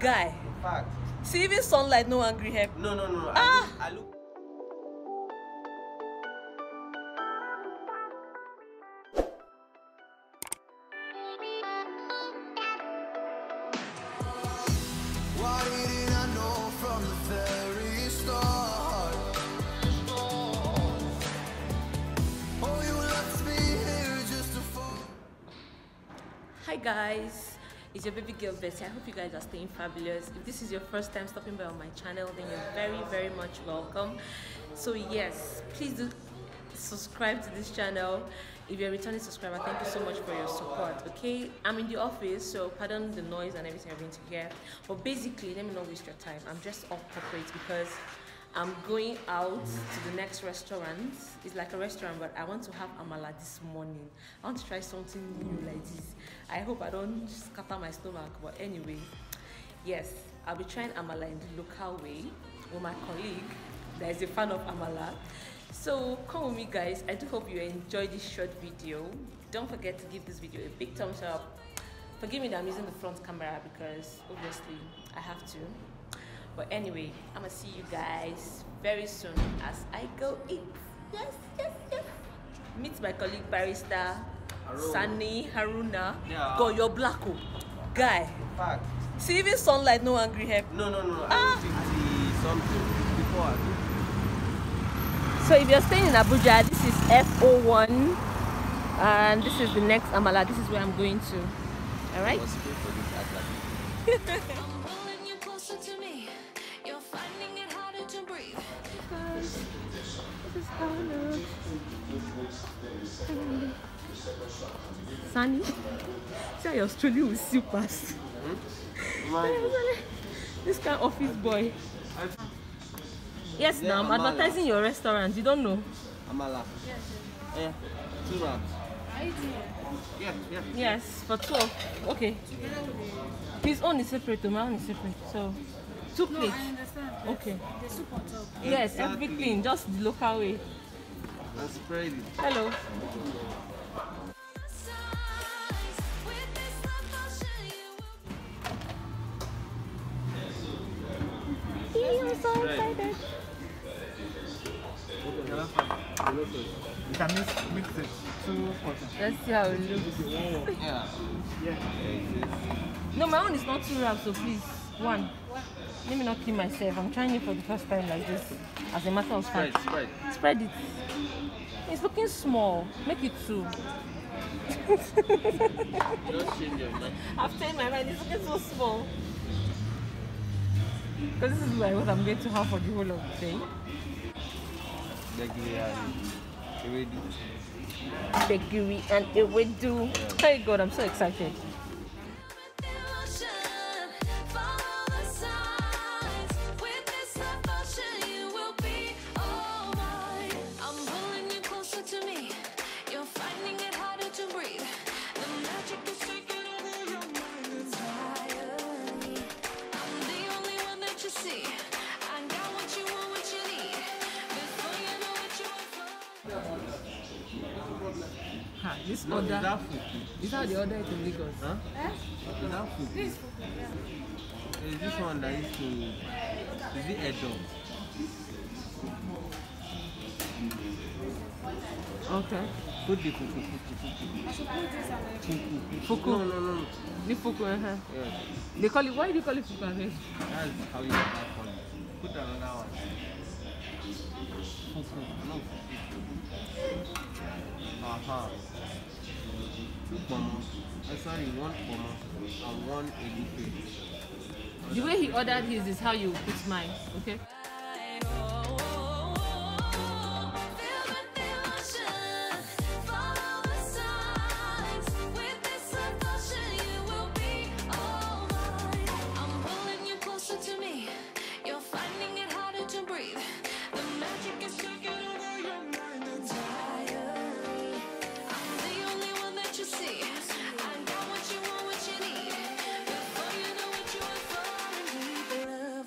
Guy. In fact. See, even sunlight, no angry help. No. I look. Why didn't I know from the very start? Oh, you left me here just to fall. Hi guys, it's your baby girl Bessie. I hope you guys are staying fabulous. If this is your first time stopping by on my channel, then you're very much welcome. So yes, please do subscribe to this channel. If you're a returning subscriber, thank you so much for your support. Okay, I'm in the office, so pardon the noise and everything you're going to hear, but basically let me not waste your time. I'm just off corporate because I'm going out to the next restaurant. It's like a restaurant, but I want to have Amala this morning. I want to try something new like this. I hope I don't scatter my stomach, but anyway, yes, I'll be trying Amala in the local way with my colleague that is a fan of Amala. So come with me guys. I do hope you enjoyed this short video. Don't forget to give this video a big thumbs up. Forgive me that I'm using the front camera because obviously I have to. But anyway, I'm gonna see you guys very soon as I go eat. Yes. Meet my colleague barrister Sani Haruna. Yeah. Go, you're black, oh. Guy. In fact. See, even sunlight, no angry help. No. I 50 something before I do. So if you're staying in Abuja, this is F01 and this is the next Amala. This is where I'm going to. All right. This is how it looks. Sunny. See how your studio will still pass. This kind of office boy. Yes, Yeah, now I'm Amala. advertising your restaurant. You don't know? Amala. Yes. Yeah. 2 wraps. Yeah. Yes, for 12. Okay. His own is separate, my own is separate. So, 2 plates. I understand. Okay. The soup on top. Yes, Exactly. everything, just the local way. And spread it. Hello. I'm so excited. You can mix it. 2 portions. Let's see how it looks. Yeah. No, my own is not 2 wraps, so please, 1. Let me not kill myself. I'm trying it for the first time like this. As a matter of fact. Spread it. It's looking small. Make it 2. Just change your mind. I've changed my mind. It's looking so small. Because this is like what I'm going to have for the whole of the day. Bakery and ewedu. Thank God, I'm so excited. This No, order. is that food? Is how the order is in Lagos? Huh? Is that food? This Is this one that is to... Is it a dog? Okay. Put the fuku. I should put this on the Fuku. No. The fuku, Yeah. They call it, why do you call it fuku? That's how you call it. Put another one. Fuku. No. Aha. 2 pomo. Sorry, 1 pomo and 1 edife. The way he ordered his is how you put mine, okay?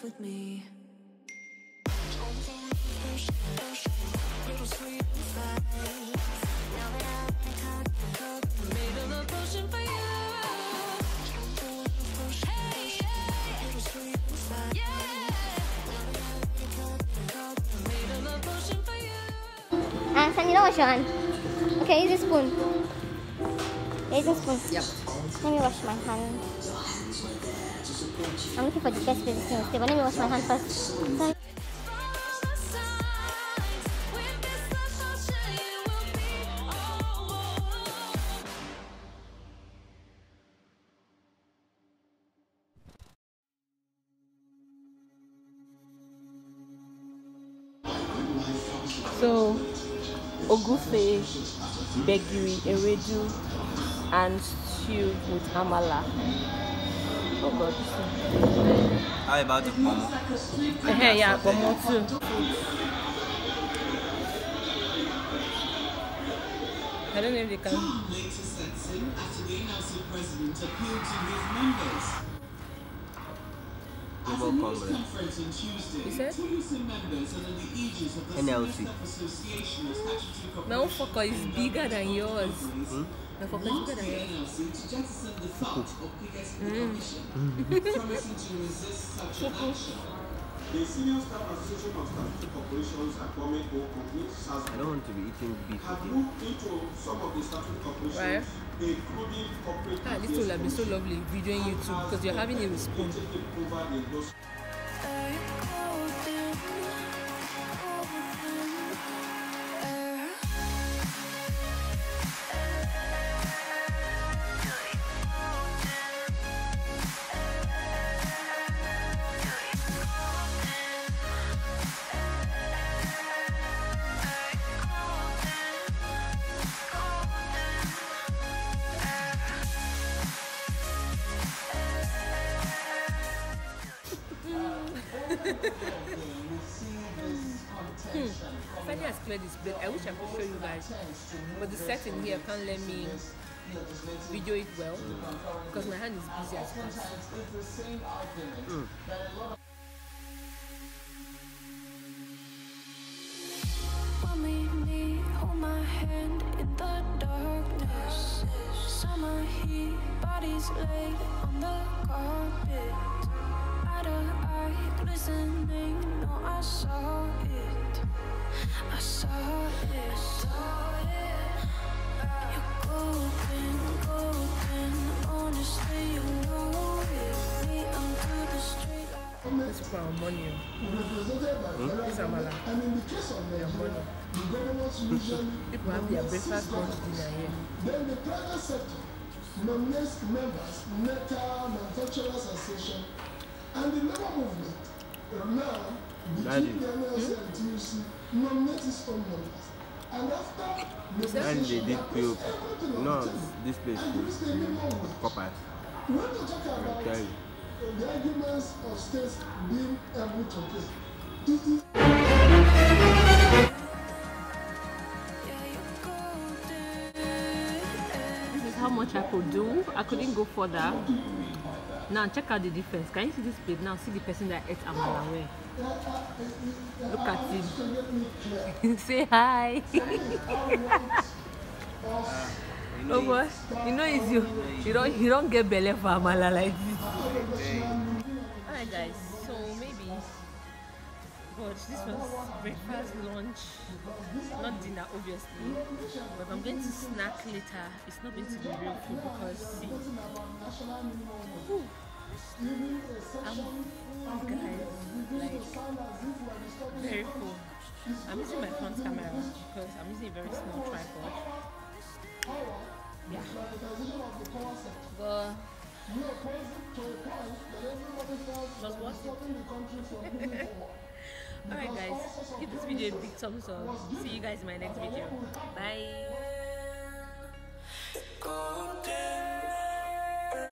With me. San, you don't wash your hand. Okay, use a spoon. Use a spoon. Yep. Let me wash my hand. I'm looking for the best place to stay, but let me wash my hand first. Sorry. So, ogufe, begiri, ewedu, and stew with amala. Oh God. How about the pomo? Yeah, pomo too. I don't know if they can. Global Congress. You said? NLC. My own fucker is bigger than yours. My fucker is bigger than yours. The Senior Staff Association of Statutory Corporations and Government-owned companies has I don't want to be eating beef again. moved into some of the statutory corporations, Right. including corporate This will have been so lovely videoing YouTube because you're having it with spoon. taking over the industry. Fanny has cleared this plate. I wish I could show you guys, but the setting here can't let me video it well because my hand is busy as well. Hold my hand in the darkness. Summer heat, bodies laid on the carpet. Eye to eye, glistening. No, I saw it. I saw it. You're golden, golden. Honestly, you know it. Me under the street. Let's put our money on. This Amala. Their money. People have their breakfast, lunch, dinner here. Then the private sector nominates members, NECA, Manufacturers Association, and the labor movement. Now, between the NLC and TUC, nominate its own members. And after And they did POP. No, this place is copper. we want to talk about the arguments of states being able to pay. It is This is how much I could do. I couldn't go further. Now check out the difference. Can you see this plate? Now see the person that ate Amala where? Look at him. Say hi. Oh boy, you know it's you. You don't get belly for Amala like this. Alright guys, so maybe this was breakfast, lunch, not dinner obviously. But I'm going to snack later. It's not going to be real food because see, I'm full guys, like very full. I'm using my front camera because I'm using a very small tripod. Yeah. But just what? Alright guys, give this video a big thumbs up. See you guys in my next video. Bye.